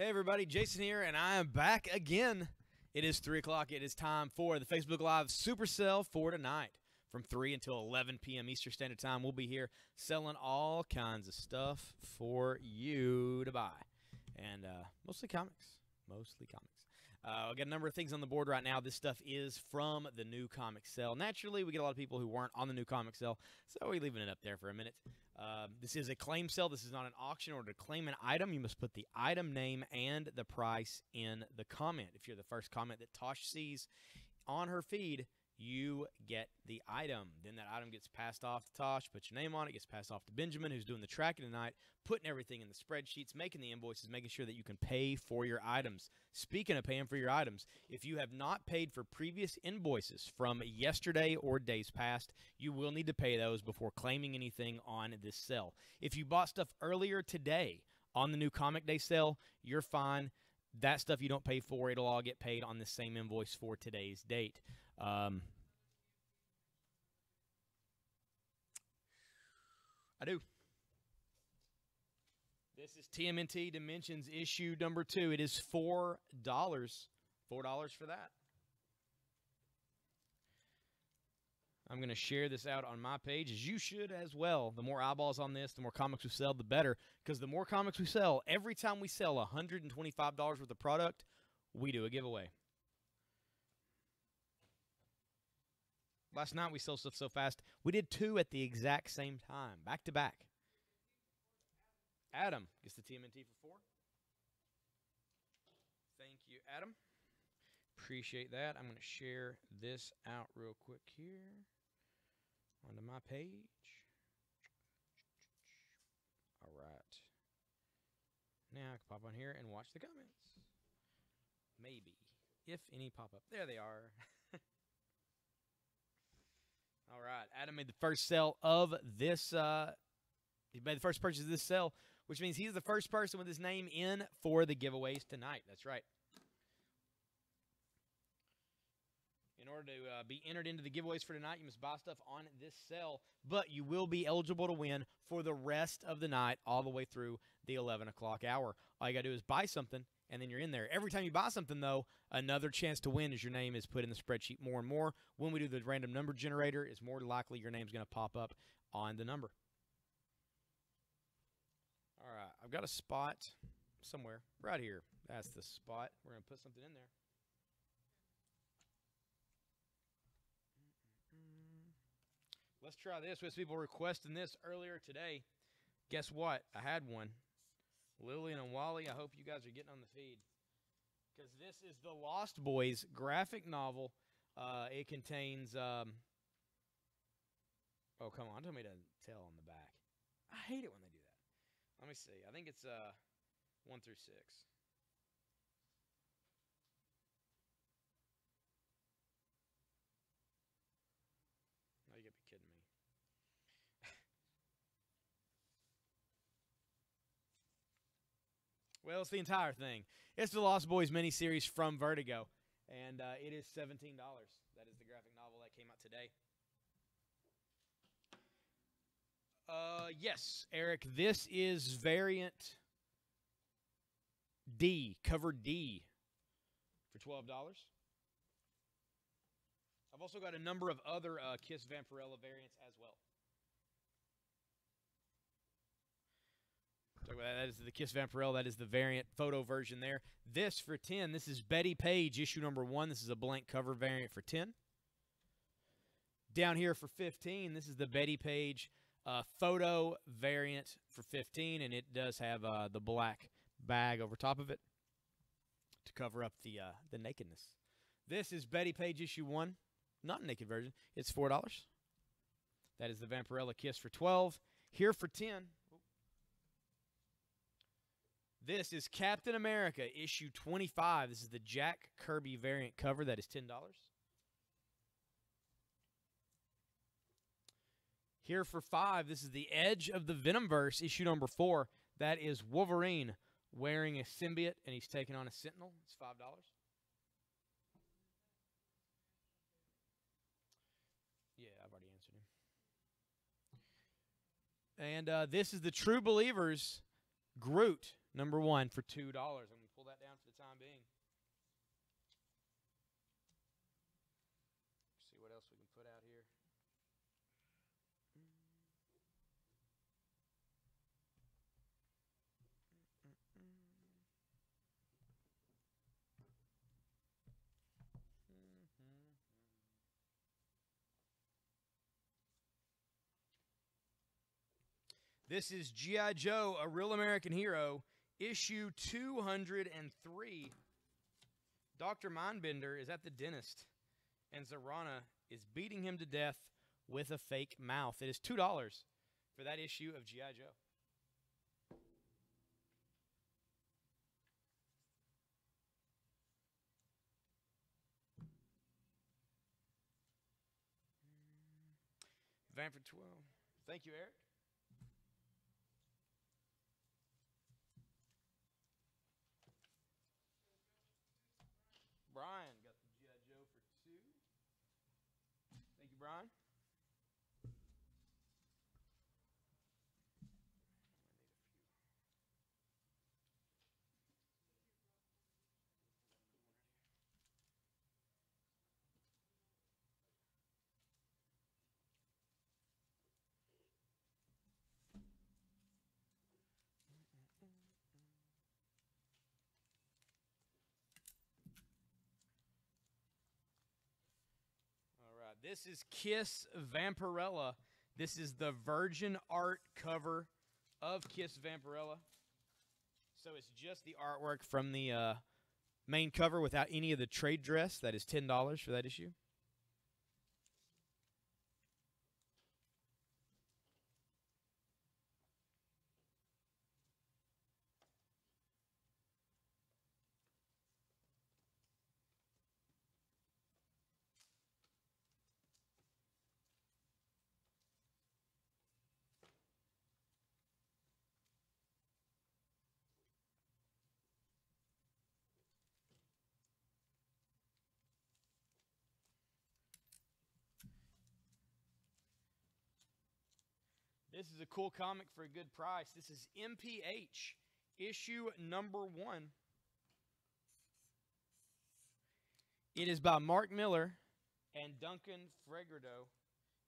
Hey everybody, Jason here, and I am back again. It is 3 o'clock. It is time for the Facebook Live Super Sale for tonight. From 3 until 11 p.m. Eastern Standard Time, we'll be here selling all kinds of stuff for you to buy. And mostly comics. I've got a number of things on the board right now. This stuff is from the new comic sale. Naturally, we get a lot of people who weren't on the new comic sale, so we're leaving it up there for a minute. This is a claim sale. This is not an auction. In order to claim an item, you must put the item name and the price in the comment. If you're the first comment that Tosh sees on her feed, you get the item. Then that item gets passed off to Tosh, puts your name on it, gets passed off to Benjamin, who's doing the tracking tonight, putting everything in the spreadsheets, making the invoices, making sure that you can pay for your items. Speaking of paying for your items, if you have not paid for previous invoices from yesterday or days past, you will need to pay those before claiming anything on this sale. If you bought stuff earlier today on the new Comic Day sale, you're fine. That stuff you don't pay for, it'll all get paid on the same invoice for today's date. I do. This is TMNT Dimensions issue number 2. It is $4. $4 for that. I'm going to share this out on my page, as you should as well. The more eyeballs on this, the more comics we sell, the better. Because the more comics we sell, every time we sell $125 worth of product, we do a giveaway. Last night we sold stuff so fast, we did 2 at the exact same time, back to back. Adam gets the TMNT for 4. Thank you, Adam. Appreciate that. I'm going to share this out real quick here onto my page. All right. Now I can pop on here and watch the comments. Maybe, if any pop up. There they are. All right, Adam made the first sale of this. He made the first purchase of this sale, which means he's the first person with his name in for the giveaways tonight. That's right. In order to be entered into the giveaways for tonight, you must buy stuff on this sale, but you will be eligible to win for the rest of the night all the way through the 11 o'clock hour. All you got to do is buy something, and then you're in there. Every time you buy something, though, another chance to win is your name is put in the spreadsheet more and more. When we do the random number generator, it's more likely your name's going to pop up on the number. All right, I've got a spot somewhere right here. That's the spot. We're going to put something in there. Let's try this. We had people requesting this earlier today. Guess what? I had one. Lillian and Wally, I hope you guys are getting on the feed, because this is the Lost Boys graphic novel. It contains, oh, come on, tell me to tell on the back. I hate it when they do that. Let me see. I think it's 1 through 6. No, you gotta be kidding me. Well, it's the entire thing. It's the Lost Boys miniseries from Vertigo, and it is $17. That is the graphic novel that came out today. Yes, Eric, this is variant D, cover D, for $12. I've also got a number of other Kiss Vampirella variants as well. That is the Kiss Vampirella. That is the variant photo version there. This for 10. This is Betty Page, issue number 1. This is a blank cover variant for 10. Down here for 15, this is the Betty Page photo variant for 15, and it does have the black bag over top of it to cover up the nakedness. This is Betty Page issue 1, not a naked version. It's $4. That is the Vampirella Kiss for 12. Here for 10. This is Captain America, issue 25. This is the Jack Kirby variant cover. That is $10. Here for 5, this is the Edge of the Venomverse, issue number 4. That is Wolverine wearing a symbiote, and he's taking on a Sentinel. It's $5. Yeah, I've already answered him. And this is the True Believers Groot, number 1, for $2. I'm going to time being. See what else we can put out here. This is G.I. Joe, A Real American Hero, issue 203. Dr. Mindbender is at the dentist, and Zarana is beating him to death with a fake mouth. It is $2 for that issue of G.I. Joe. Van for 12. Thank you, Eric. Brian got the G.I. Joe for 2. Thank you, Brian. This is Kiss Vampirella. This is the Virgin Art cover of Kiss Vampirella. So it's just the artwork from the main cover without any of the trade dress. That is $10 for that issue. This is a cool comic for a good price. This is MPH, issue number 1. It is by Mark Miller and Duncan Fegredo.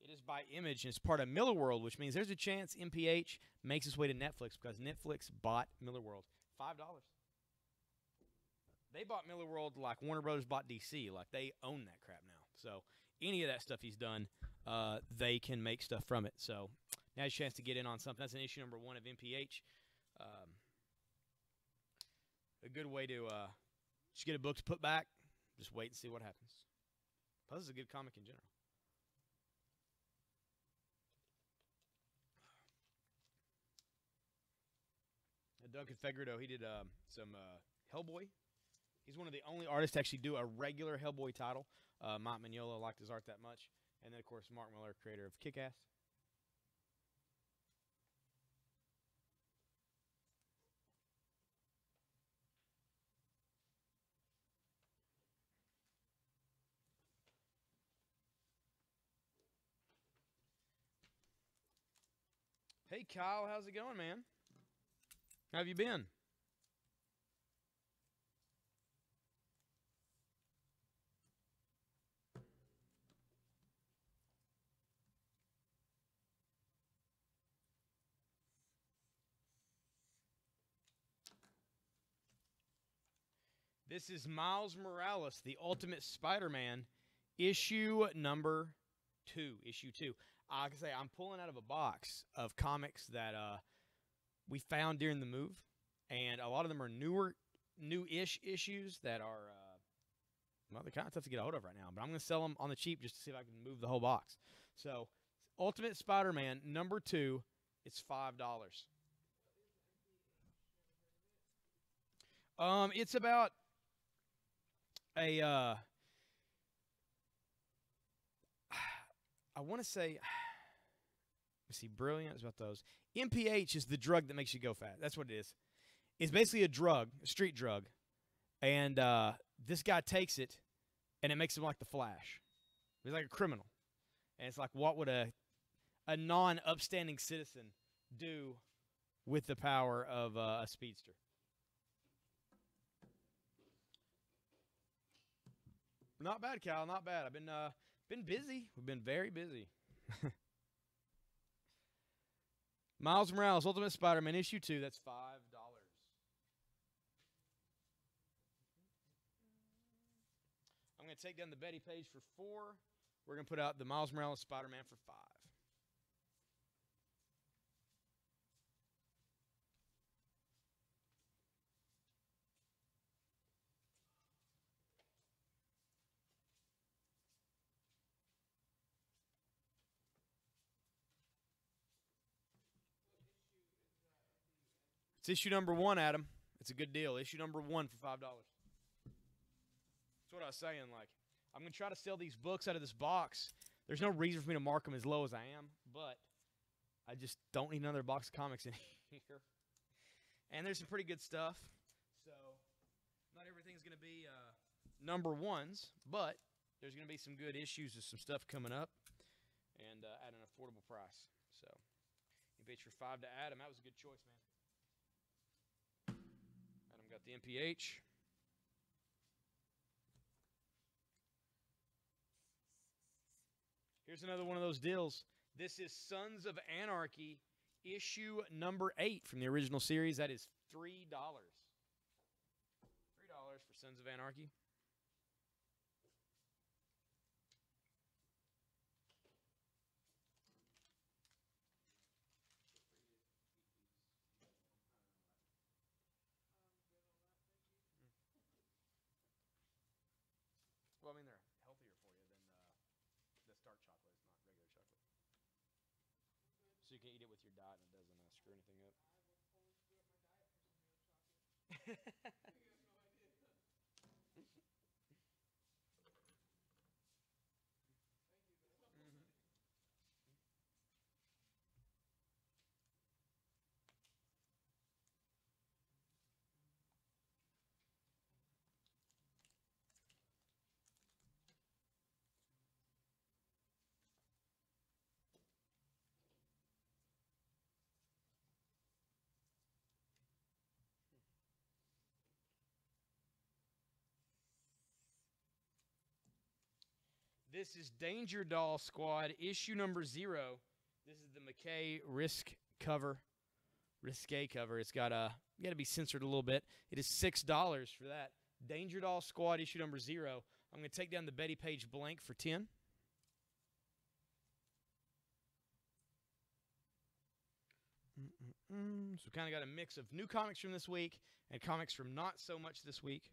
It is by Image, and it's part of Miller World, which means there's a chance MPH makes its way to Netflix because Netflix bought Miller World. $5. They bought Miller World like Warner Brothers bought DC. Like, they own that crap now. So any of that stuff he's done, they can make stuff from it. So now has a chance to get in on something. That's an issue number 1 of MPH. A good way to just get a book to put back. Just wait and see what happens. Plus, it's a good comic in general. Duncan Fegredo, he did some Hellboy. He's one of the only artists to actually do a regular Hellboy title. Mike Mignola liked his art that much. And then, of course, Mark Miller, creator of Kick-Ass. Hey, Kyle, how's it going, man? How have you been? This is Miles Morales, the Ultimate Spider-Man, issue number 2. Issue 2. Like I say, I'm pulling out of a box of comics that we found during the move, and a lot of them are new-ish issues that are, well, they're kind of tough to get a hold of right now, but I'm going to sell them on the cheap just to see if I can move the whole box. So, Ultimate Spider-Man, number 2, it's $5. It's about a, I want to say, let's see, Brilliant is about those. MPH is the drug that makes you go fast. That's what it is. It's basically a drug, a street drug. And this guy takes it, and it makes him like the Flash. He's like a criminal. And it's like, what would a non-upstanding citizen do with the power of a speedster? Not bad, Cal. Not bad. I've been busy. We've been very busy. Miles Morales, Ultimate Spider-Man, issue 2. That's $5. I'm going to take down the Betty page for 4. We're going to put out the Miles Morales Spider-Man for 5. It's issue number 1, Adam. It's a good deal. Issue number 1 for $5. That's what I was saying. Like, I'm going to try to sell these books out of this box. There's no reason for me to mark them as low as I am, but I just don't need another box of comics in here. And there's some pretty good stuff. So, not everything's going to be number 1s, but there's going to be some good issues of some stuff coming up and at an affordable price. So, you bet your 5 to Adam. That was a good choice, man. Adam got the MPH. Here's another one of those deals. This is Sons of Anarchy, issue number 8 from the original series. That is $3. $3 for Sons of Anarchy. Well, I mean, they're healthier for you than the dark chocolate. It's not regular chocolate. So you can eat it with your diet and it doesn't screw anything up. This is Danger Doll Squad, issue number 0. This is the McKay Risque cover. It's got you got to be censored a little bit. It is $6 for that. Danger Doll Squad, issue number 0. I'm going to take down the Betty Page blank for 10. So we kind of got a mix of new comics from this week and comics from not so much this week.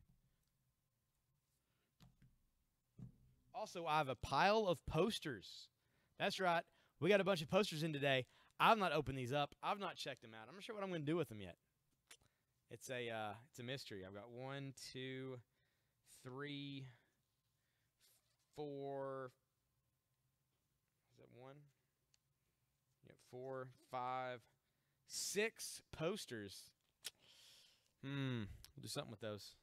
Also, I have a pile of posters. That's right. We got a bunch of posters in today. I've not opened these up. I've not checked them out. I'm not sure what I'm going to do with them yet. It's a mystery. I've got 1, 2, 3, 4. Is that 1? Yeah, 4, 5, 6 posters. We'll do something with those.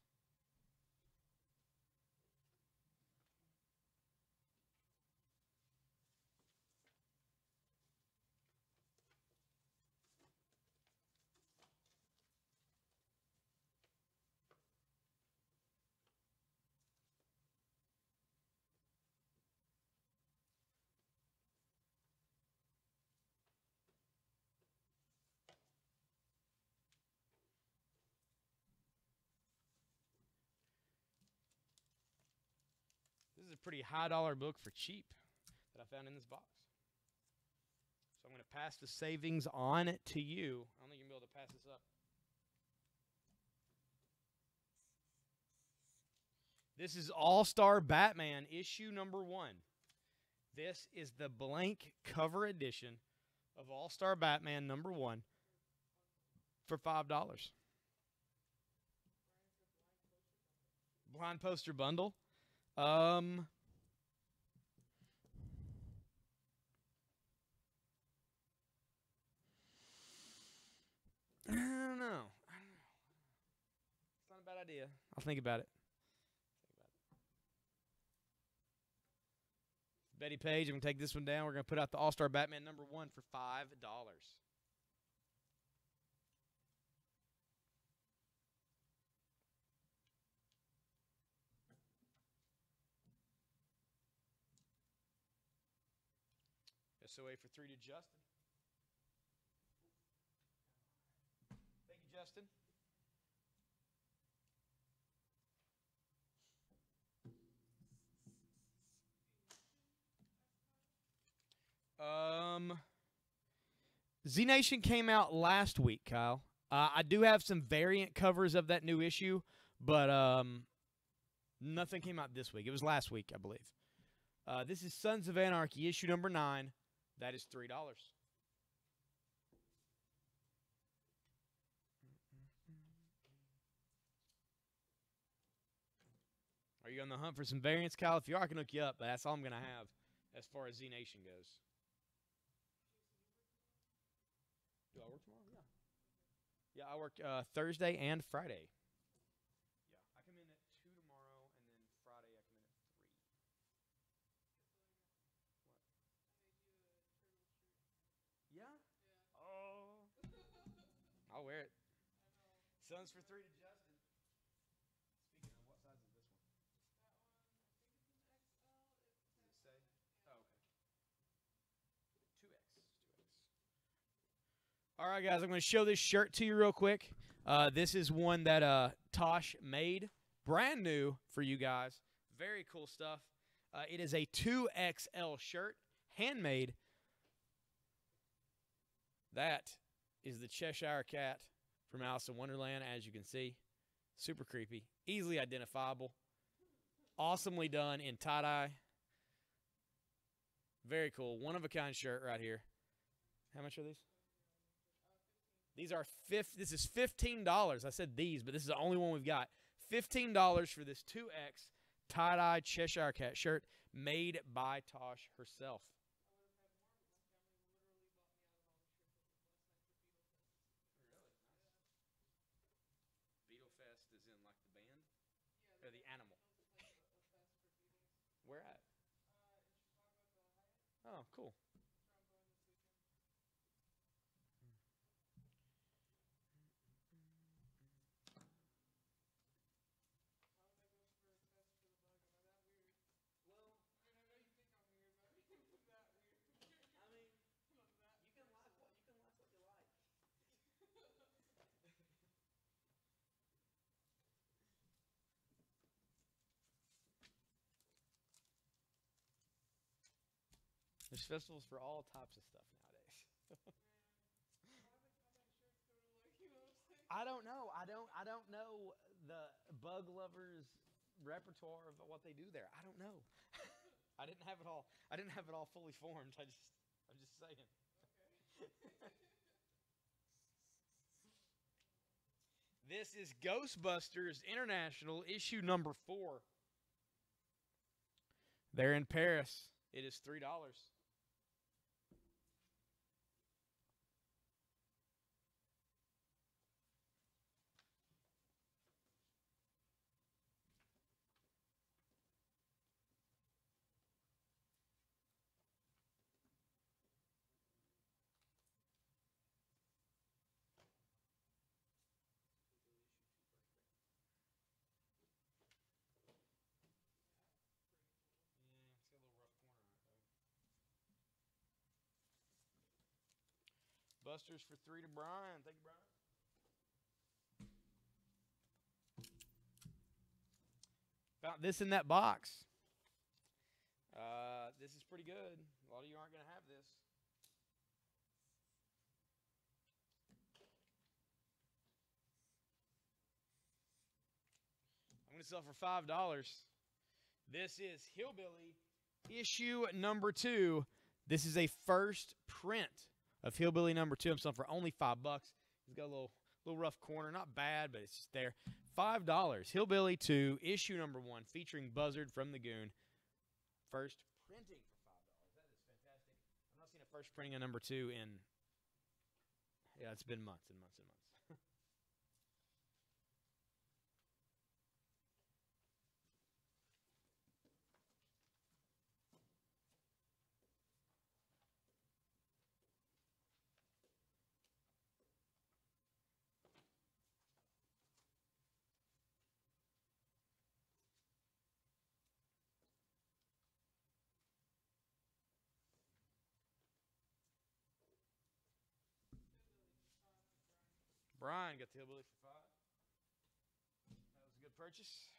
This is a pretty high-dollar book for cheap that I found in this box. So I'm going to pass the savings on to you. I don't think you're going to be able to pass this up. This is All-Star Batman, issue number 1. This is the blank cover edition of All-Star Batman number 1 for $5. Blind poster bundle. I don't know. It's not a bad idea. I'll think about it. Betty Page, I'm going to take this one down. We're going to put out the All-Star Batman number 1 for $5. SOA for 3 to Justin. Thank you, Justin. Z Nation came out last week, Kyle. I do have some variant covers of that new issue, but nothing came out this week. It was last week, I believe. This is Sons of Anarchy, issue number 9. That is $3. Are you on the hunt for some variants, Kyle? If you are, I can hook you up, but that's all I'm going to have as far as Z Nation goes. Do I work tomorrow? Yeah. Yeah, I work Thursday and Friday. Yeah, I come in at 2 tomorrow, and then Friday I come in at 3. What? Yeah? Oh. I'll wear it. Sons for 3 to Justin. Speaking of, what size is this one? Does it say? Oh, okay. 2X. 2X. All right, guys, I'm going to show this shirt to you real quick. This is one that Tosh made, brand new for you guys. Very cool stuff. It is a 2XL shirt, handmade. That is the Cheshire Cat from Alice in Wonderland, as you can see. Super creepy, easily identifiable, awesomely done in tie-dye. Very cool, one-of-a-kind shirt right here. How much are these? These are this is $15. I said these, but this is the only one we've got. $15 for this 2X tie-dye Cheshire Cat shirt made by Tosh herself. Beetle Fest is in like the band? Or the animal? Where at? Oh, cool. There's festivals for all types of stuff nowadays. I don't know. I don't know the bug lovers repertoire of what they do there. I don't know. I didn't have it all. I didn't have it all fully formed. I'm just saying. Okay. This is Ghostbusters International issue number 4. They're in Paris. It is $3. Busters for 3 to Brian. Thank you, Brian. Found this in that box. This is pretty good. A lot of you aren't going to have this. I'm going to sell for $5. This is Hillbilly issue number 2. This is a first print of Hillbilly number 2. I'm selling for only $5. It's got a little rough corner. Not bad, but it's just there. $5. Hillbilly 2, issue number 1, featuring Buzzard from the Goon. First printing for $5. That is fantastic. I've not seen a first printing of number 2 in, yeah, it's been months and months and months. Brian got the Hillbilly for 5. That was a good purchase.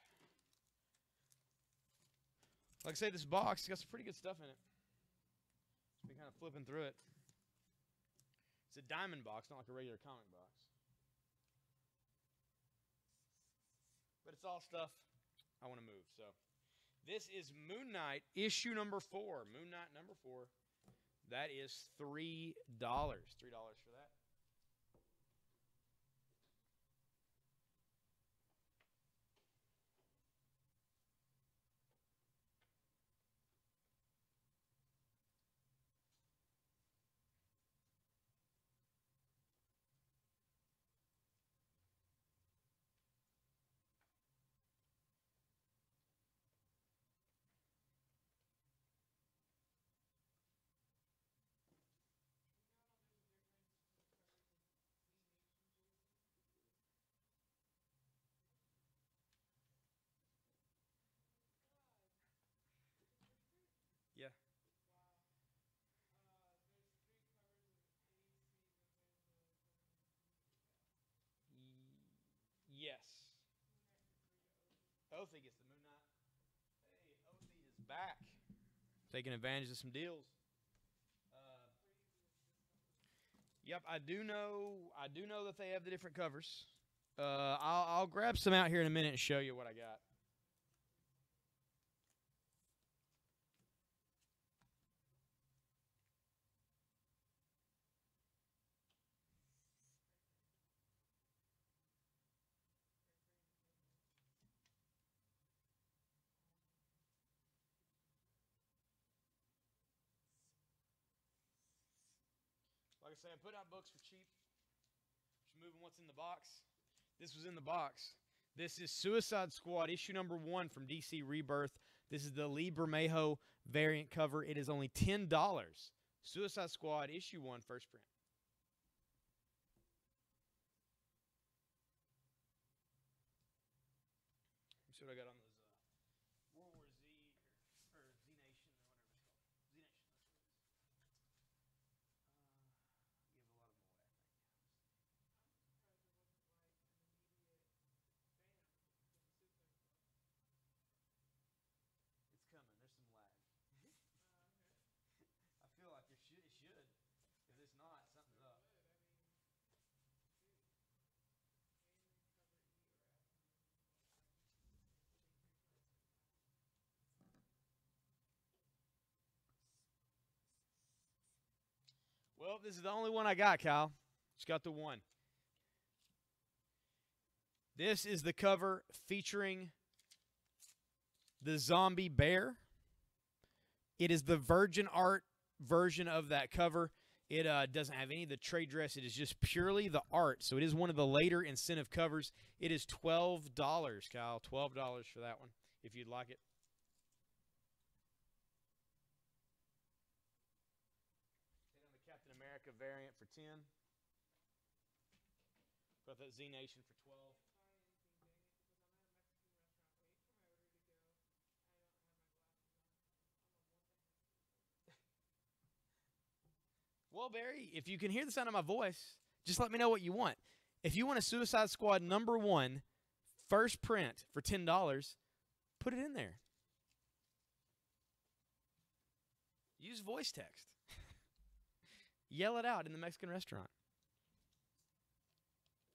Like I say, this box got some pretty good stuff in it. Just been kind of flipping through it. It's a diamond box, not like a regular comic box. But it's all stuff I want to move. So this is Moon Knight issue number 4. Moon Knight number 4. That is $3. $3 for that. Yeah. Yes. Othy gets the Moon Knight. Hey, Othy is back. Taking advantage of some deals. Yep, I do know that they have the different covers. I'll grab some out here in a minute and show you what I got. Like I say, I'm putting out books for cheap. Just moving what's in the box. This was in the box. This is Suicide Squad issue number 1 from DC Rebirth. This is the Lee Bermejo variant cover. It is only $10. Suicide Squad issue 1 first print. Let me see what I got on those World War Z or Z Nation or whatever it's called. Z Nation, that's what it is. Give a lot of them away, I think. It's coming. There's some lag. I feel like it should. If it's not, something's up. Well, this is the only one I got, Kyle. Just got the one. This is the cover featuring the zombie bear. It is the Virgin Art version of that cover. It doesn't have any of the trade dress. It is just purely the art. So it is one of the later incentive covers. It is $12, Kyle. $12 for that one, if you'd like it. And on the Captain America variant for 10. Got that Z Nation for 12. Well, Barry, if you can hear the sound of my voice, just let me know what you want. If you want a Suicide Squad number 1 first print for $10, put it in there. Use voice text. Yell it out in the Mexican restaurant.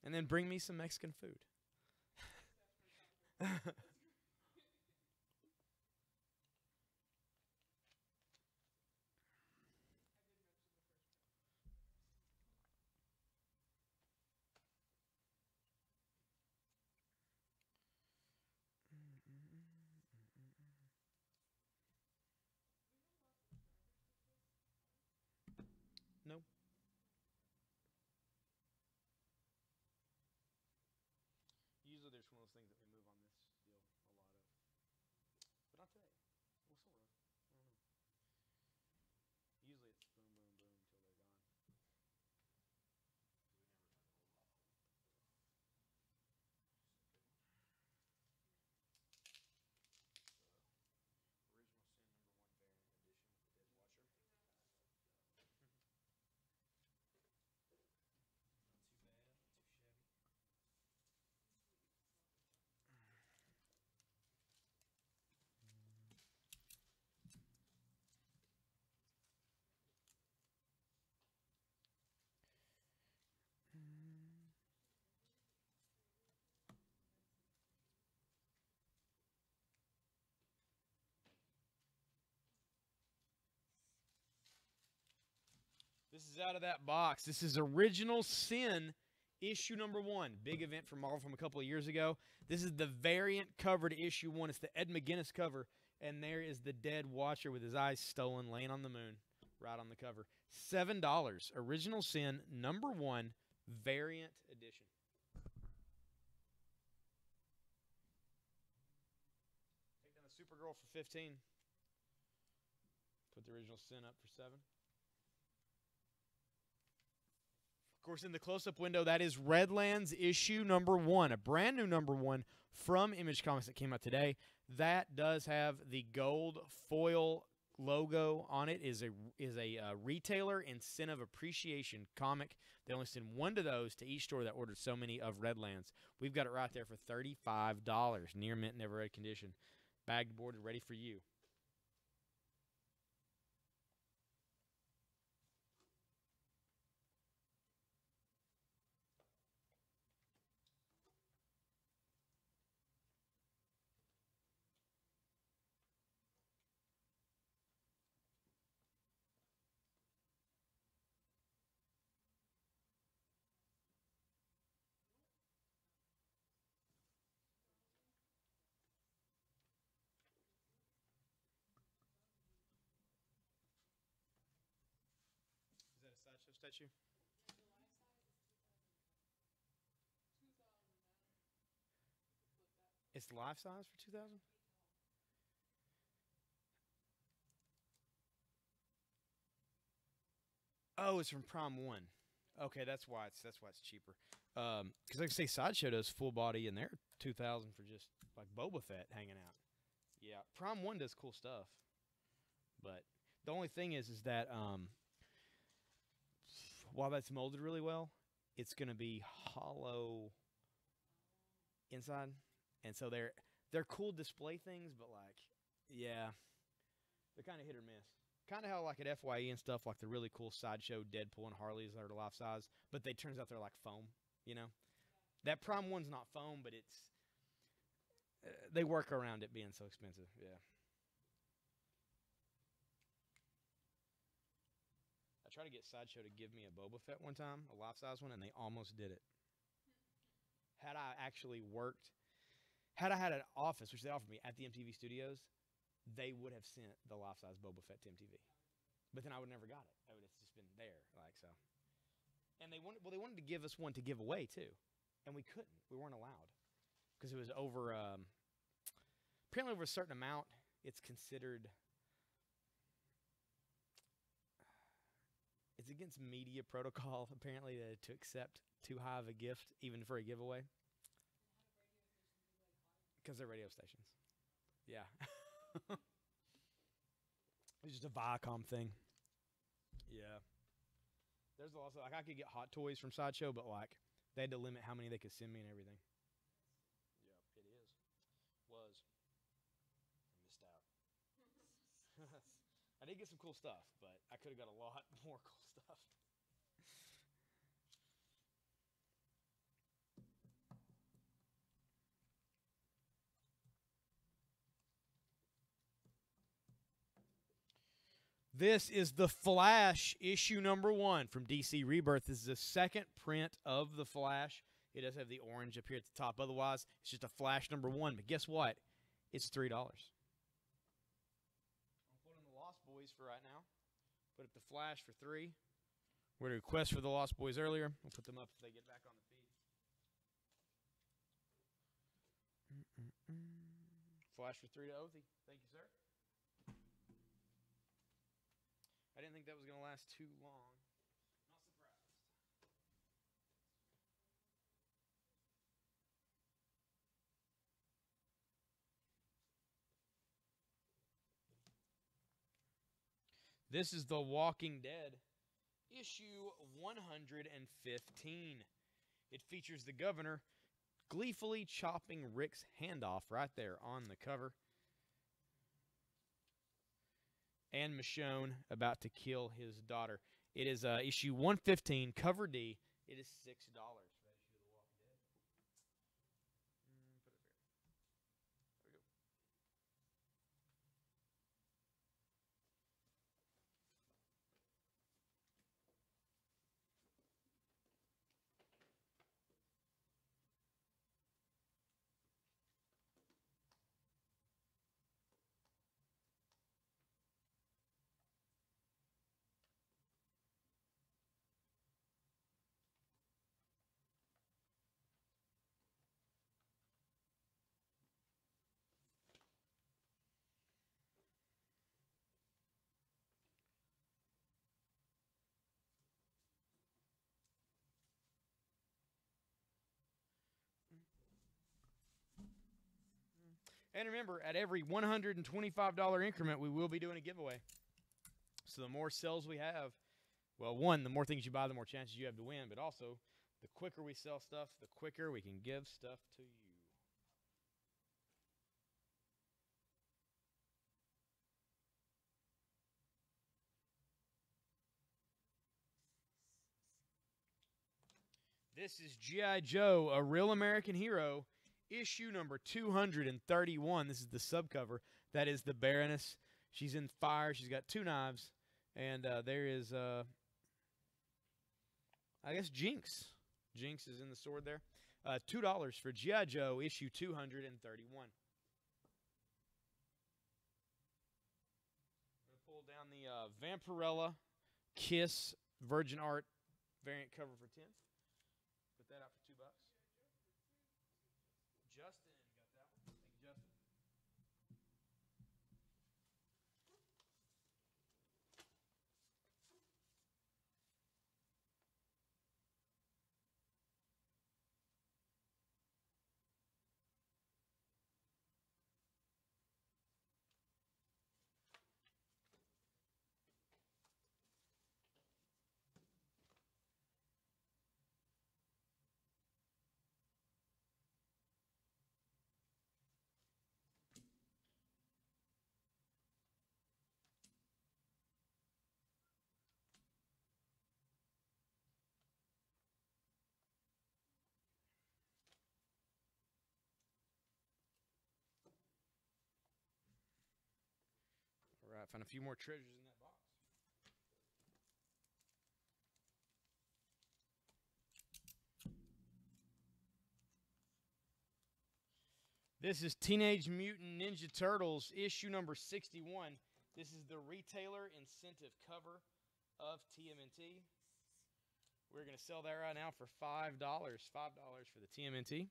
And then bring me some Mexican food. No. Usually there's one of those things that we move on this deal. This is out of that box. This is Original Sin, issue number 1. Big event from Marvel from a couple of years ago. This is the variant cover to issue 1. It's the Ed McGuinness cover. And there is the dead Watcher with his eyes stolen, laying on the moon, right on the cover. $7. Original Sin, number 1, variant edition. Take down the Supergirl for 15. Put the Original Sin up for 7. Of course, in the close-up window, that is Redlands issue number 1, a brand new number 1 from Image Comics that came out today. That does have the gold foil logo on it. Is a retailer incentive appreciation comic. They only send 1 to those to each store that ordered so many of Redlands. We've got it right there for $35, near mint, never read condition. Bagged, boarded, ready for you. Is that a sideshow statue? It's life size for 2000? Oh, it's from Prime 1. Okay, that's why it's cheaper. Because like I say, Sideshow does full body, and they're 2000 for just like Boba Fett hanging out. Yeah, Prime 1 does cool stuff, but the only thing is that while that's molded really well, it's gonna be hollow inside, and so they're cool display things, but like, yeah, they're kind of hit or miss. Kind of how like at FYE and stuff, like the really cool Sideshow Deadpool and Harleys that are life size, but they turns out they're like foam, you know? That Prime 1's not foam, but it's they work around it being so expensive, yeah. I tried to get Sideshow to give me a Boba Fett one time, a life size one, and they almost did it. Had I actually worked, had I had an office, which they offered me at the MTV Studios, they would have sent the life-size Boba Fett to MTV. But then I would never got it. It's just been there, like so. And they wanted to give us one to give away too, and we couldn't. We weren't allowed because it was over. Apparently, over a certain amount, it's considered. It's against media protocol apparently to accept too high of a gift, even for a giveaway. Because they're radio stations. Yeah. It's just a Viacom thing. Yeah. There's also like I could get Hot Toys from Sideshow, but like they had to limit how many they could send me and everything. Yep, it is. Was. I missed out. I did get some cool stuff, but I could have got a lot more cool stuff. This is The Flash, issue number 1 from DC Rebirth. This is the second print of The Flash. It does have the orange up here at the top. Otherwise, it's just a Flash number 1. But guess what? It's $3. I'll put on the Lost Boys for right now. Put up The Flash for 3. We had a request for the Lost Boys earlier. We'll put them up if they get back on the feed. Flash for 3 to Othie. Thank you, sir. I didn't think that was going to last too long. Not surprised. This is The Walking Dead, issue 115. It features the governor gleefully chopping Rick's hand off right there on the cover. And Michonne about to kill his daughter. It is issue 115, cover D. It is $6 for that issue of The Walking Dead. Put it there. There we go. And remember, at every $125 increment, we will be doing a giveaway. So the more cells we have, well, one, the more things you buy, the more chances you have to win. But also, the quicker we sell stuff, the quicker we can give stuff to you. This is G.I. Joe, A Real American Hero, issue number 231. This is the subcover. That is the Baroness. She's in fire. She's got 2 knives. And there is, I guess, Jinx. Jinx is in the sword there. $2 for G.I. Joe, issue 231. I'm going to pull down the Vampirella Kiss Virgin Art variant cover for 10. Put that out for $2. Justin got that one. Thank you, Justin. All right, found a few more treasures in that box. This is Teenage Mutant Ninja Turtles, issue number 61. This is the retailer incentive cover of TMNT. We're going to sell that right now for $5. $5 for the TMNT.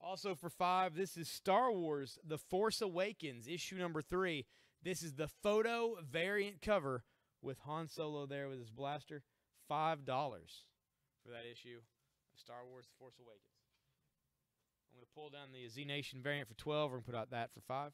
Also for $5, this is Star Wars The Force Awakens, issue number 3. This is the photo variant cover with Han Solo there with his blaster. $5 for that issue of Star Wars The Force Awakens. I'm going to pull down the Z Nation variant for $12. We're going to put out that for $5.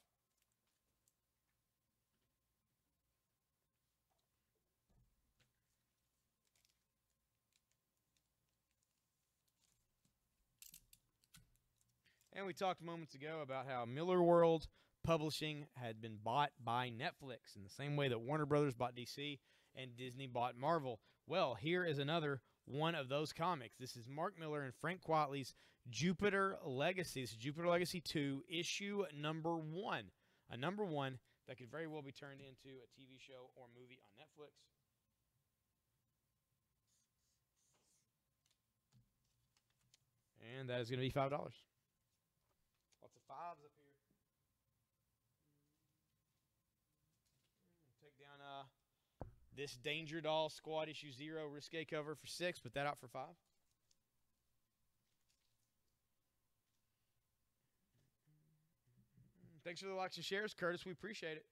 And we talked moments ago about how Miller World Publishing had been bought by Netflix in the same way that Warner Brothers bought DC and Disney bought Marvel. Well, here is another one of those comics. This is Mark Miller and Frank Quitely's Jupiter Legacy. This is Jupiter Legacy 2, issue number 1. A number 1 that could very well be turned into a TV show or movie on Netflix. And that is going to be $5. Lots of 5s up here. Take down this Danger Doll Squad issue 0 risque cover for $6. Put that out for $5. Thanks for the likes and shares, Curtis. We appreciate it.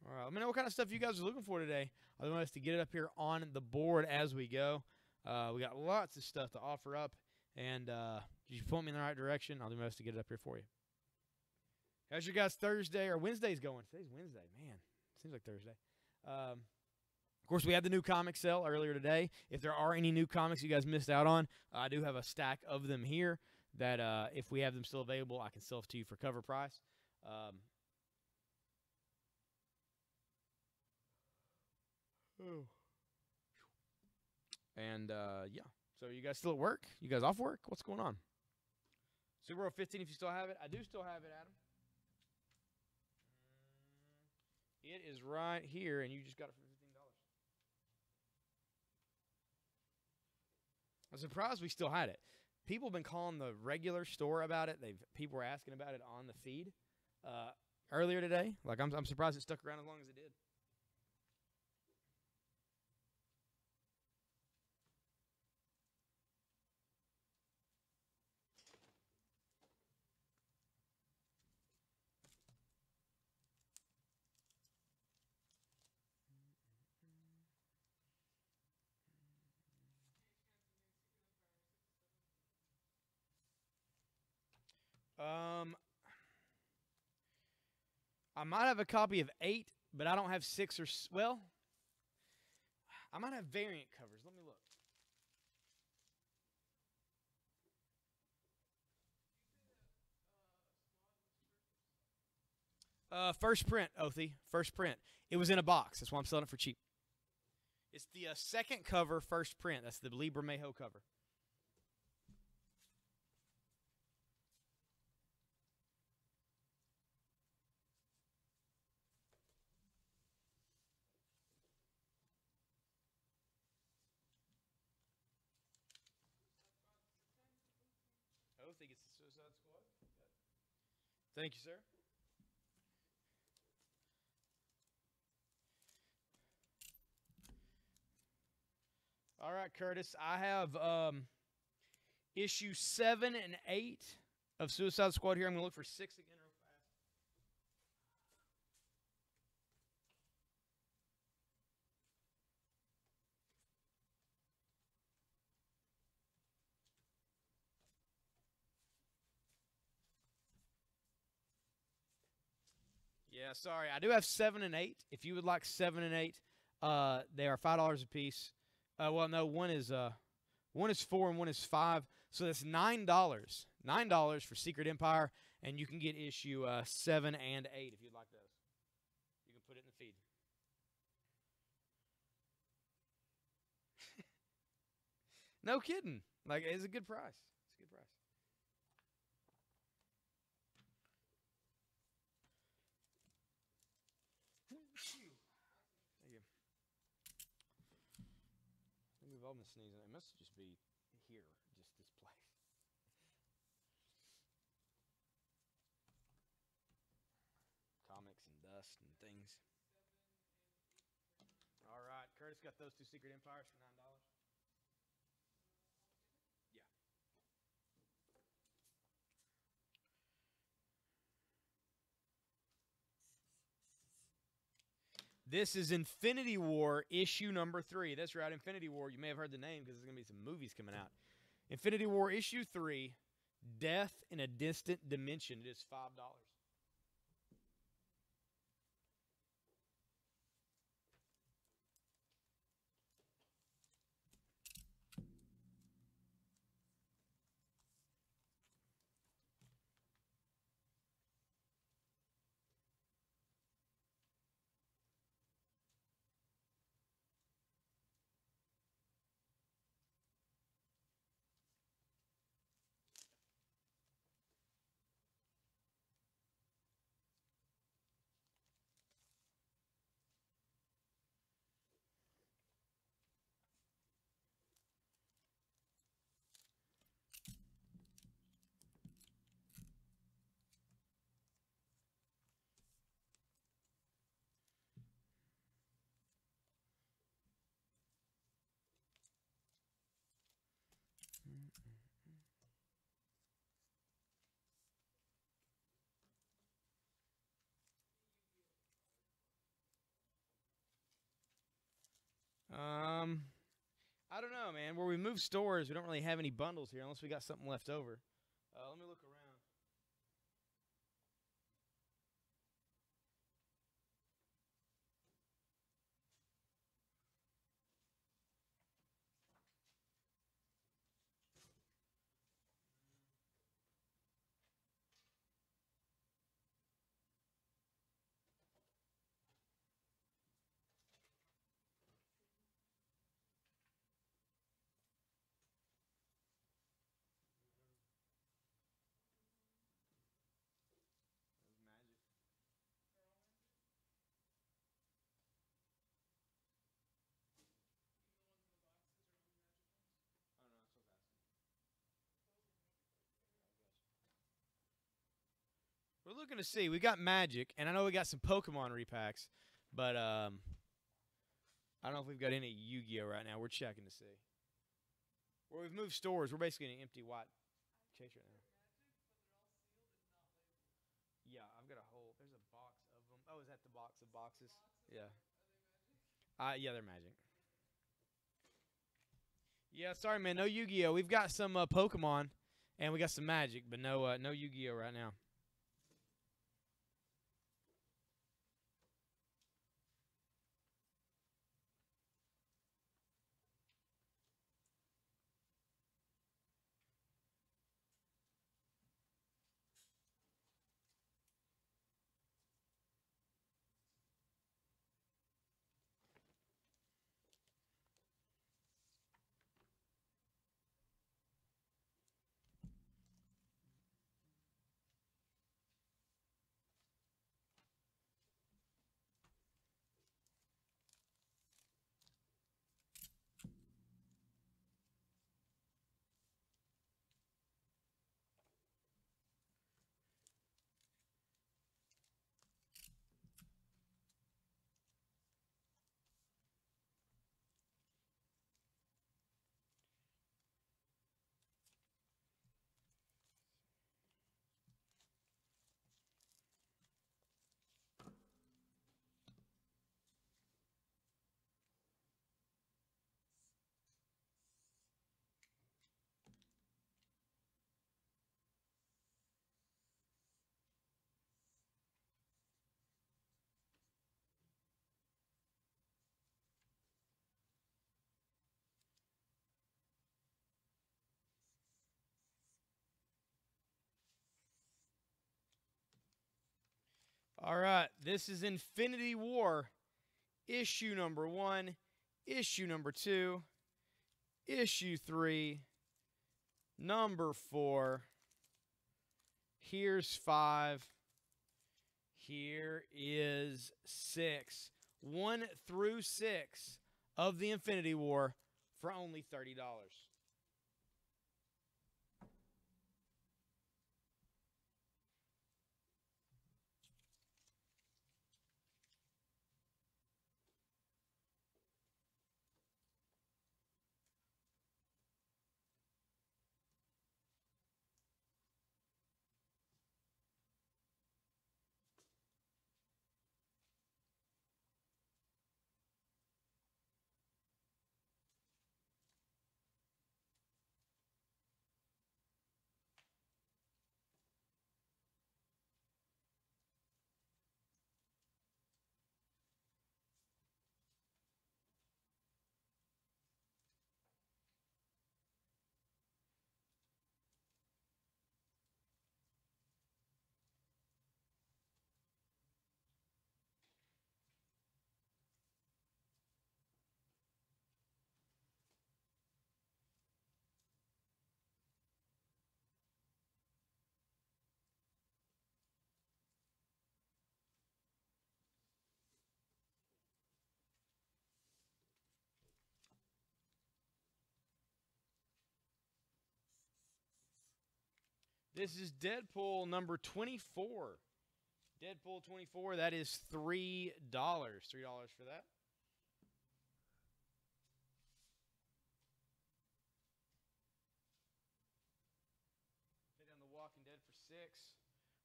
All right, let me know what kind of stuff you guys are looking for today. I want us to get it up here on the board as we go. We got lots of stuff to offer up, and you point me in the right direction. I'll do my best to get it up here for you. How's your guys' Thursday or Wednesdays going? Today's Wednesday, man. Seems like Thursday. Of course, we had the new comic sale earlier today. If there are any new comics you guys missed out on, I do have a stack of them here that if we have them still available, I can sell it to you for cover price. And, yeah. So you guys still at work? You guys off work? What's going on? Super Bowl 15, if you still have it. I do still have it, Adam. It is right here, and you just got it for $15. I'm surprised we still had it. People have been calling the regular store about it. People were asking about it on the feed earlier today. Like, I'm surprised it stuck around as long as it did. I might have a copy of 8, but I don't have 6 or well. I might have variant covers. Let me look. First print, Othie. First print. It was in a box. That's why I'm selling it for cheap. It's the second cover, first print. That's the Lee Bermejo cover. Othie gets the Suicide Squad. Thank you, sir. All right, Curtis. I have issue 7 and 8 of Suicide Squad here. I'm going to look for 6 again real fast. Yeah, sorry. I do have 7 and 8. If you would like 7 and 8, they are $5 a piece. Well, no, one is 4 and one is 5. So that's $9. $9 for Secret Empire, and you can get issue 7 and 8 if you'd like those. You can put it in the feed. No kidding. Like, it's a good price. It's a good price. Thank you. I think we've all been sneezing. It must just be here, just this place. Comics and dust and things. All right, Curtis got those 2 Secret Empires for $9. Yeah. This is Infinity War issue number 3. That's right, Infinity War. You may have heard the name because there's going to be some movies coming out. Infinity War issue 3, Death in a Distant Dimension. It is $5. I don't know, man. Where we move stores, we don't really have any bundles here unless we got something left over. Let me look around. We're looking to see. We got Magic, and I know we got some Pokemon repacks, but I don't know if we've got any Yu-Gi-Oh right now. We're checking to see. Where we've moved stores, we're basically in an empty white case right now. Yeah, I've got a whole. There's a box of them. Oh, is that the box of boxes? Yeah. Yeah, they're Magic. Yeah, sorry, man. No Yu-Gi-Oh. We've got some Pokemon, and we got some Magic, but no Yu-Gi-Oh right now. All right, this is Infinity War, issue number 1, issue number 2, issue 3, number 4. Here's 5. Here is 6. 1 through 6 of the Infinity War for only $30. This is Deadpool number 24. Deadpool 24, that is $3. $3 for that. Put down The Walking Dead for 6.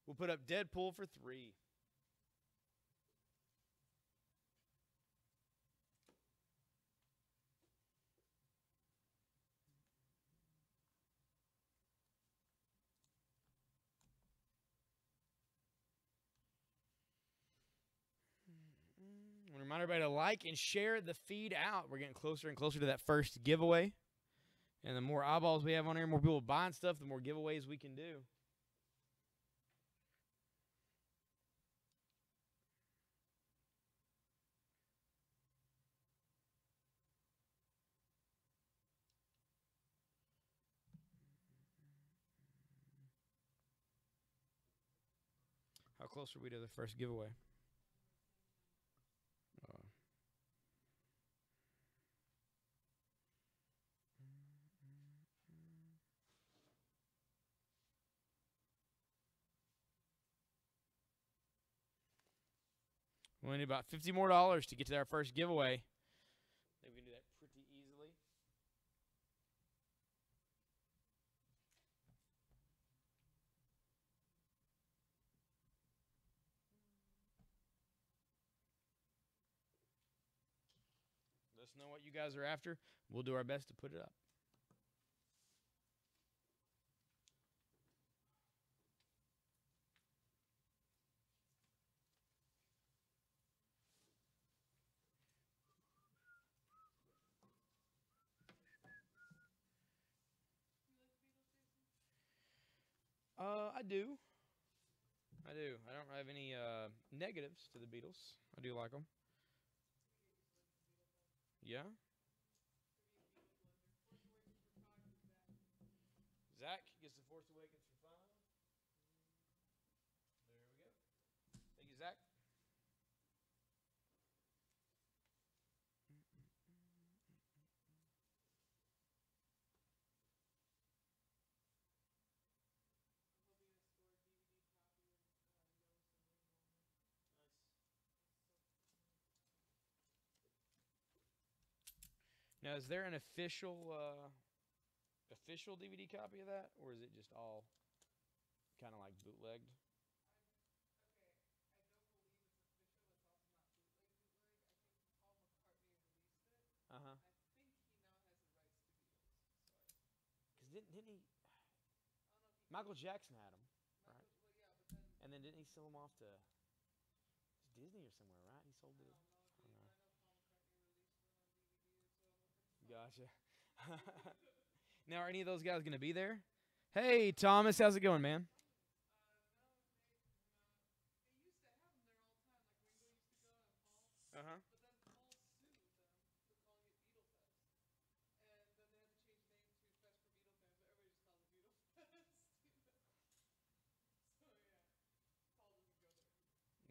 We'll put up Deadpool for 3. I want to remind everybody to like and share the feed out. We're getting closer and closer to that first giveaway. And the more eyeballs we have on here, more people buying stuff, the more giveaways we can do. How close are we to the first giveaway? We need about $50 more to get to our first giveaway. I think we can do that pretty easily. Let us know what you guys are after. We'll do our best to put it up. I do. I do. I don't have any negatives to the Beatles. I do like them. Yeah. Zach gets the Force Awakens for $5. There we go. Thank you, Zach. Now, is there an official DVD copy of that, or is it just all kind of like bootlegged? Uh huh. Because didn't he? Michael Jackson had them, right? And then didn't he sell them off to Disney or somewhere, right? He sold it. Gotcha. Now, are any of those guys going to be there? Hey, Thomas, how's it going, man? Uh huh.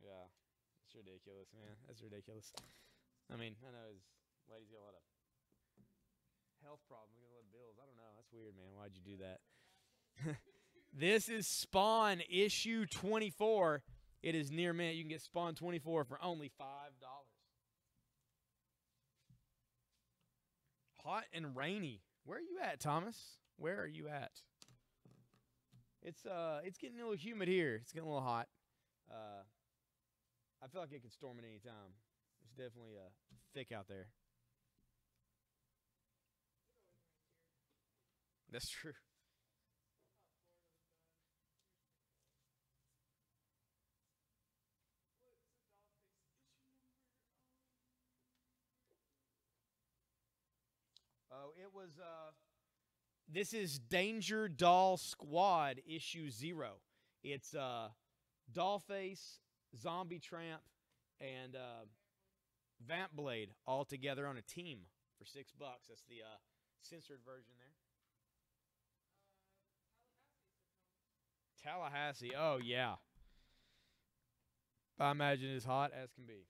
Yeah, it's ridiculous, man. That's ridiculous. I mean, I know his lady's got a lot of health problems. Got a lot of bills. I don't know. That's weird, man. Why'd you do that? This is Spawn issue 24. It is near mint. You can get Spawn 24 for only $5. Hot and rainy. Where are you at, Thomas? Where are you at? It's getting a little humid here. It's getting a little hot. I feel like it could storm at any time. It's definitely thick out there. That's true. Oh, it was this is Danger Doll Squad issue 0. It's Dollface, Zombie Tramp, and Vamp Blade all together on a team for $6. That's the censored version there. Tallahassee. Oh yeah. I imagine as hot as can be.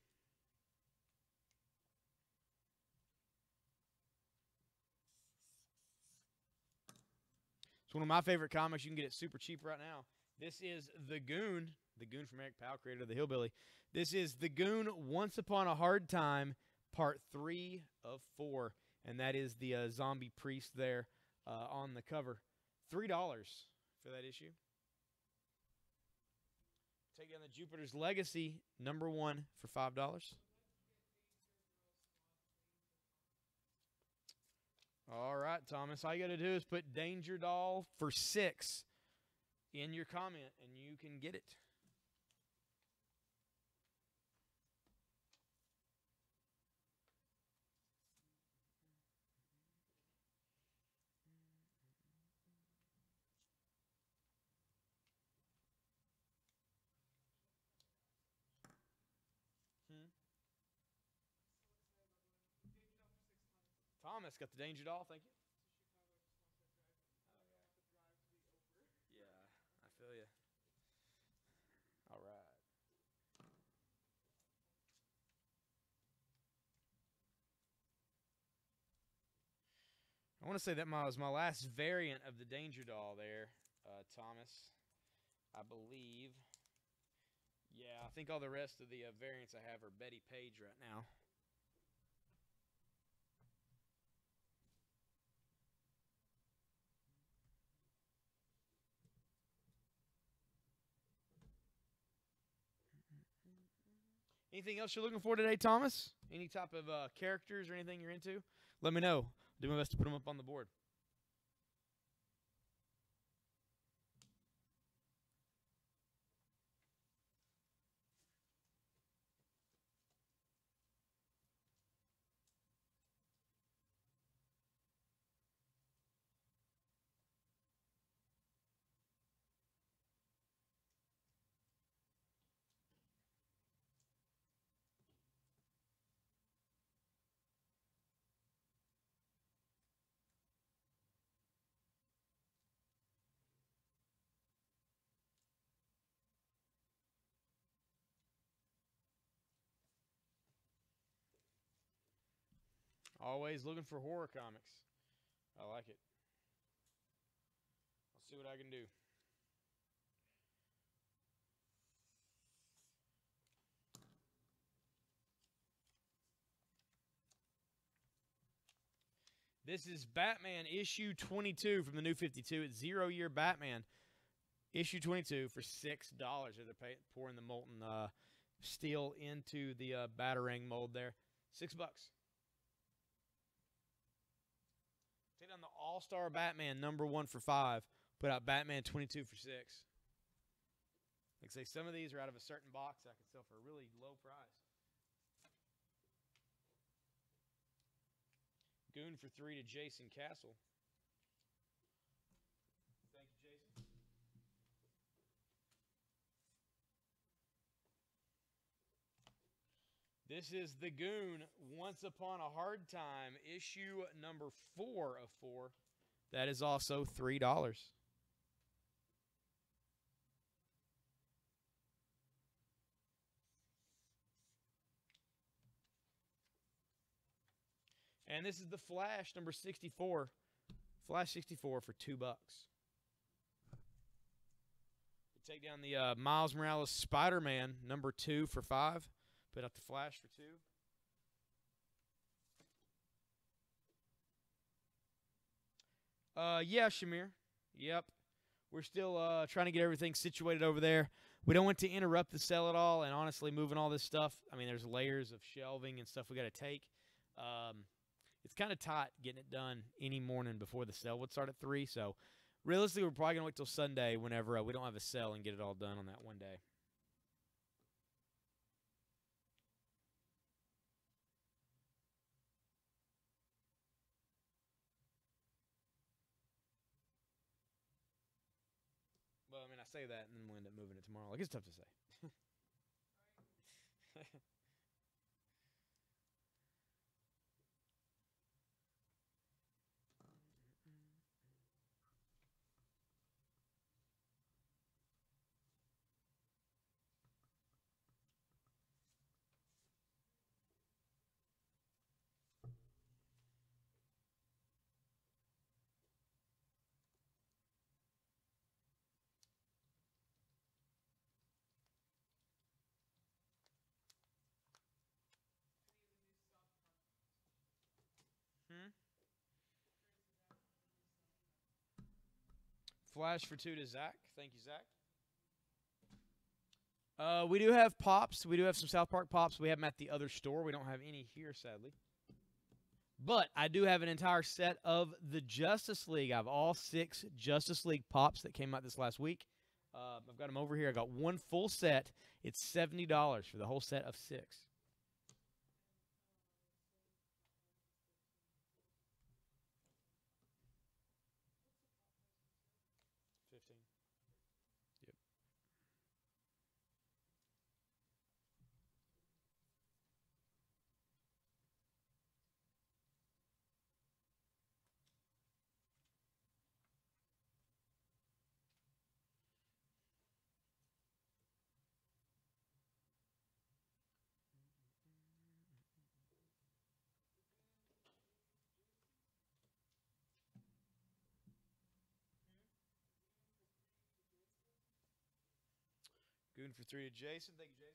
It's one of my favorite comics. You can get it super cheap right now. This is The Goon from Eric Powell, creator of the Hillbilly. This is The Goon Once Upon a Hard Time, part 3 of 4. And that is the zombie priest there on the cover. $3 for that issue. Take down the Jupiter's Legacy, #1 for $5. All right, Thomas. All you got to do is put Danger Doll for $6 in your comment, and you can get it. Thomas got the Danger Doll. Thank you. Yeah, I feel you. All right. I want to say that was my last variant of the Danger Doll there, Thomas. I believe. Yeah, I think all the rest of the variants I have are Betty Page right now. Anything else you're looking for today, Thomas? Any type of characters or anything you're into? Let me know. Do my best to put them up on the board. Always looking for horror comics. I like it. I'll see what I can do. This is Batman issue 22 from the New 52. It's 0 Year Batman issue 22 for $6. They're pouring the molten steel into the Batarang mold there. $6. Take down the All-Star Batman #1 for $5. Put out Batman 22 for $6. Like I say, some of these are out of a certain box I can sell for a really low price. Goon for $3 to Jason Castle. Thank you, Jason. This is The Goon, Once Upon a Hard Time, issue #4 of 4. That is also $3. And this is The Flash, #64. Flash 64 for $2. Take down the Miles Morales Spider-Man #2 for $5. Put out the Flash for $2. Yeah, Shamir. Yep. We're still trying to get everything situated over there. We don't want to interrupt the sale at all, and honestly, moving all this stuff, I mean, there's layers of shelving and stuff we got to take. It's kind of tight getting it done any morning before the sale would start at 3, so realistically, we're probably going to wait till Sunday whenever we don't have a sale and get it all done on that one day. Well, I mean, I say that, and then we'll end up moving it tomorrow. Like, it's tough to say. Flash for $2 to Zach. Thank you, Zach. We do have Pops. We do have some South Park Pops. We have them at the other store. We don't have any here, sadly. But I do have an entire set of the Justice League. I have all 6 Justice League Pops that came out this last week. I've got them over here. I got one full set. It's $70 for the whole set of 6. Goon for 3 to Jason. Thank you, Jason.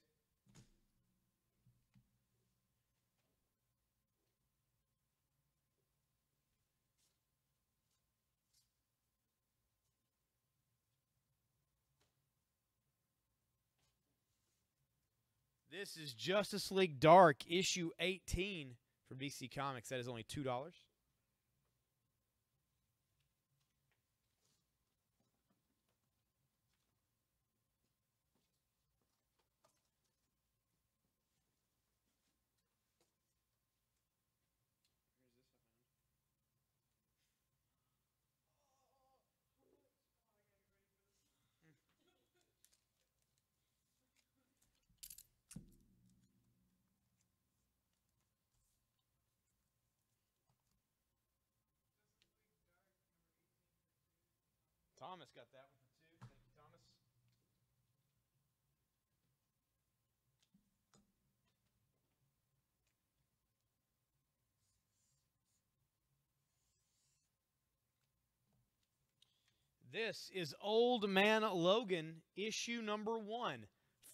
This is Justice League Dark, issue 18 from DC Comics. That is only $2. Thomas got that one for 2. Thank you, Thomas. This is Old Man Logan, issue number 1.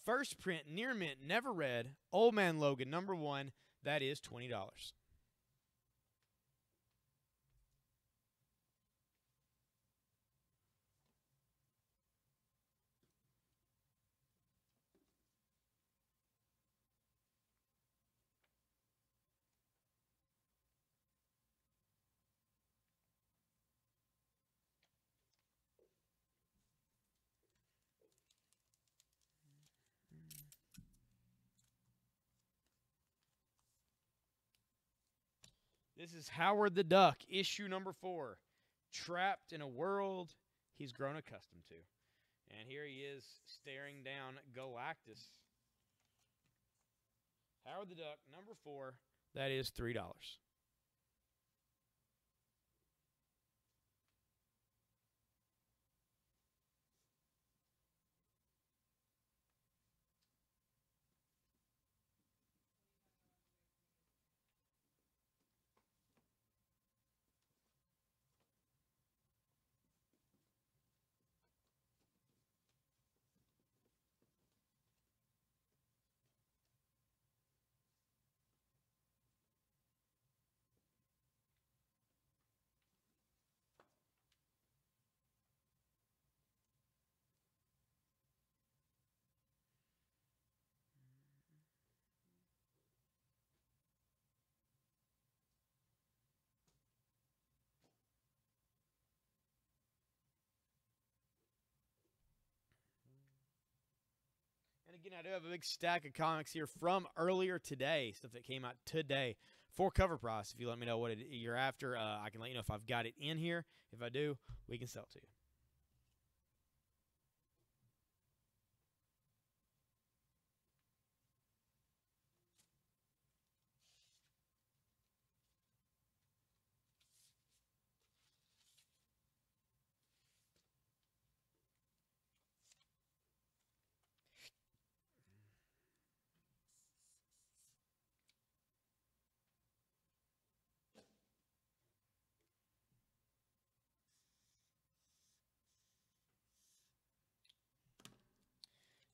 First print, near mint, never read. Old Man Logan, number 1. That is $20. This is Howard the Duck, issue number 4. Trapped in a world he's grown accustomed to. And here he is staring down Galactus. Howard the Duck, number 4. That is $3. And again, I do have a big stack of comics here from earlier today, stuff that came out today for cover price. If you let me know what you're after, I can let you know if I've got it in here. If I do, we can sell it to you.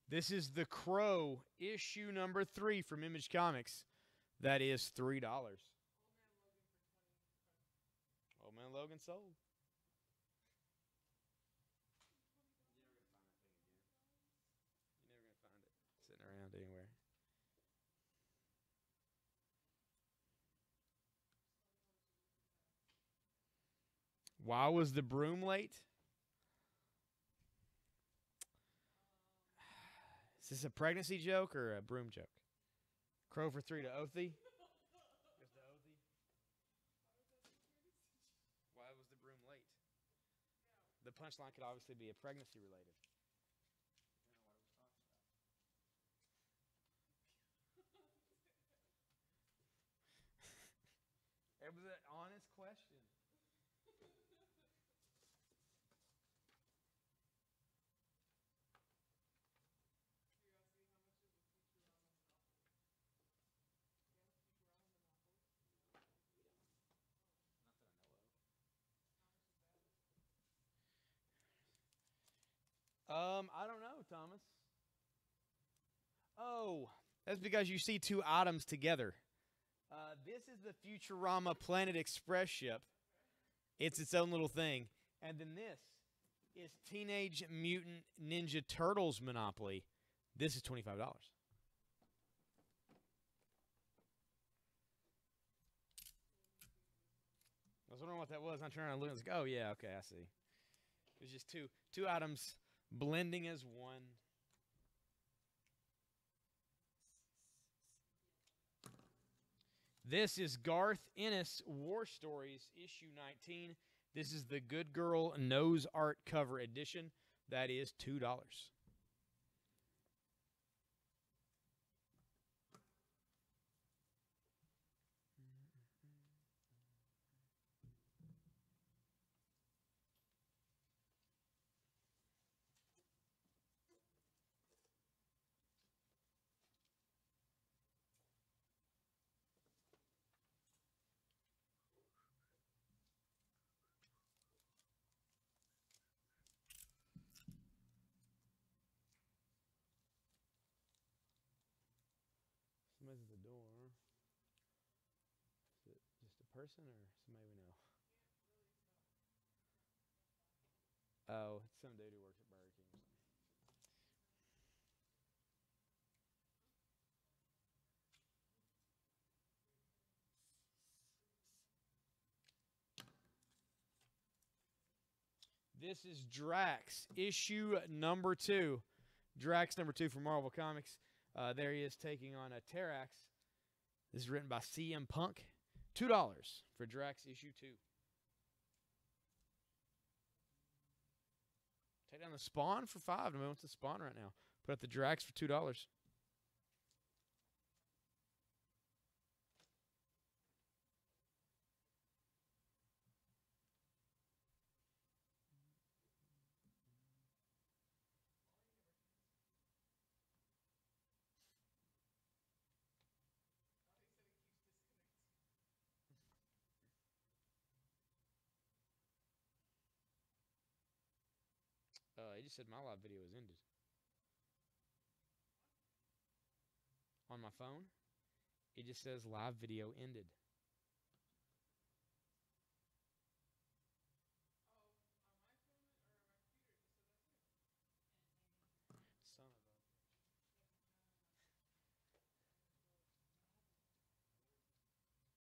This is The Crow, issue number 3 from Image Comics. That is $3. Old Man Logan sold. You're never going to find it sitting around anywhere. Why was the broom late? Is this a pregnancy joke or a broom joke? Crow for 3 to Othie. Why was the broom late? The punchline could obviously be a pregnancy related. It was an honest question. I don't know, Thomas. That's because you see two items together. This is the Futurama Planet Express ship. It's its own little thing. And then this is Teenage Mutant Ninja Turtles Monopoly. This is $25. I was wondering what that was. I'm trying to look. Oh, yeah, okay, I see. It's just two items blending as one. This is Garth Ennis War Stories, issue 19. This is the Good Girl Nose Art Cover Edition. That is $2. Somebody's at the door. Is it just a person or somebody we know? Oh, it's some dude who works at Burger King or something. This is Drax, issue number 2. Drax number 2 from Marvel Comics. There he is taking on a Terax. This is written by CM Punk. $2 for Drax issue 2. Take down the Spawn for $5. I mean, what's the Spawn right now? Put up the Drax for $2. He just said my live video is ended. On my phone, it just says live video ended.